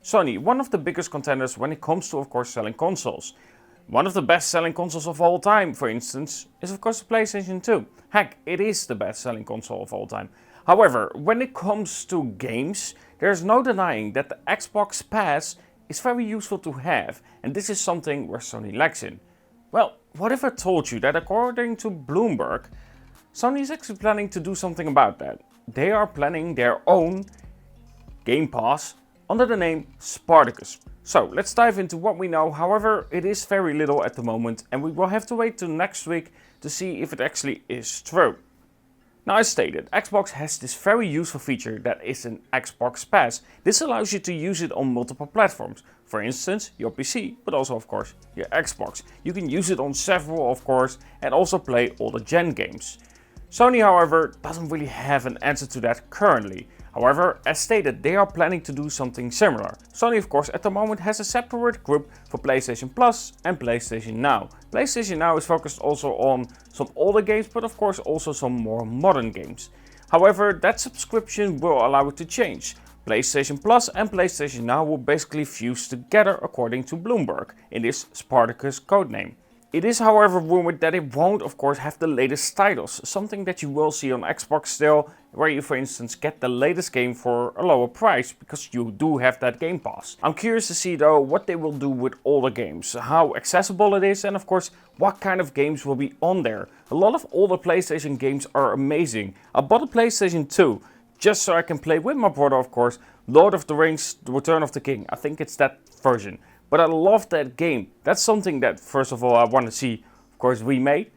Sony, one of the biggest contenders when it comes to, of course, selling consoles. One of the best selling consoles of all time, for instance, is of course the PlayStation 2. Heck, it is the best selling console of all time. However, when it comes to games, there's no denying that the Xbox Pass is very useful to have, and this is something where Sony lacks in. Well, what if I told you that according to Bloomberg, Sony is actually planning to do something about that? They are planning their own Game Pass under the name Spartacus. So let's dive into what we know. However, it is very little at the moment and we will have to wait till next week to see if it actually is true. Now, as stated, Xbox has this very useful feature that is an Xbox Pass. This allows you to use it on multiple platforms. For instance, your PC, but also of course your Xbox. You can use it on several, of course, and also play all the gen games. Sony, however, doesn't really have an answer to that currently. However, as stated, they are planning to do something similar. Sony, of course, at the moment has a separate group for PlayStation Plus and PlayStation Now. PlayStation Now is focused also on some older games, but of course also some more modern games. However, that subscription will allow it to change. PlayStation Plus and PlayStation Now will basically fuse together according to Bloomberg in this Spartacus codename. It is, however, rumored that it won't, of course, have the latest titles, something that you will see on Xbox still, where you, for instance, get the latest game for a lower price, because you do have that Game Pass. I'm curious to see, though, what they will do with older games, how accessible it is, and of course, what kind of games will be on there. A lot of older PlayStation games are amazing. I bought a PlayStation 2, just so I can play with my brother, of course, Lord of the Rings, The Return of the King. I think it's that version. But I love that game. That's something that, first of all, I want to see, of course, remade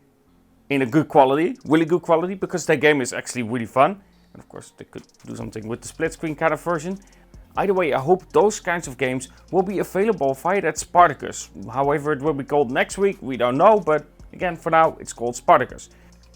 in a good quality, really good quality, because that game is actually really fun. And of course, they could do something with the split screen kind of version. Either way, I hope those kinds of games will be available via that Spartacus. However, it will be called next week, we don't know, but again, for now, it's called Spartacus.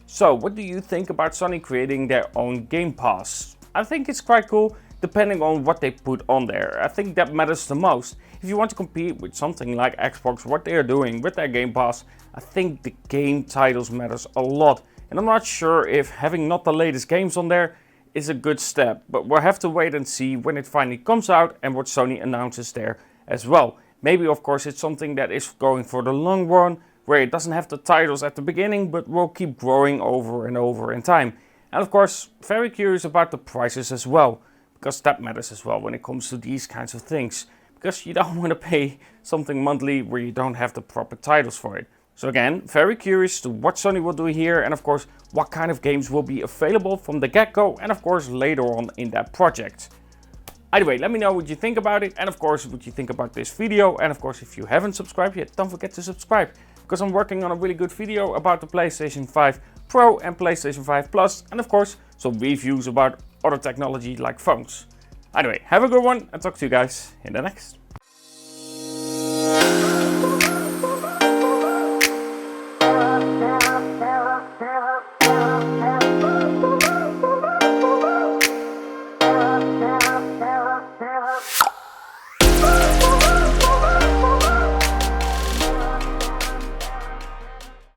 So, what do you think about Sony creating their own Game Pass? I think it's quite cool, depending on what they put on there. I think that matters the most. If you want to compete with something like Xbox, what they are doing with their Game Pass, I think the game titles matters a lot. And I'm not sure if having not the latest games on there is a good step. But we'll have to wait and see when it finally comes out and what Sony announces there as well. Maybe, of course, it's something that is going for the long run, where it doesn't have the titles at the beginning, but will keep growing over and over in time. And of course, very curious about the prices as well, because that matters as well when it comes to these kinds of things. Because you don't want to pay something monthly where you don't have the proper titles for it. So again, very curious to what Sony will do here, and of course what kind of games will be available from the get-go, and of course later on in that project. Either way, let me know what you think about it, and of course what you think about this video. And of course, if you haven't subscribed yet, don't forget to subscribe, because I'm working on a really good video about the PlayStation 5 Pro and PlayStation 5 Plus, and of course some reviews about other technology like phones. Anyway, have a good one and talk to you guys in the next.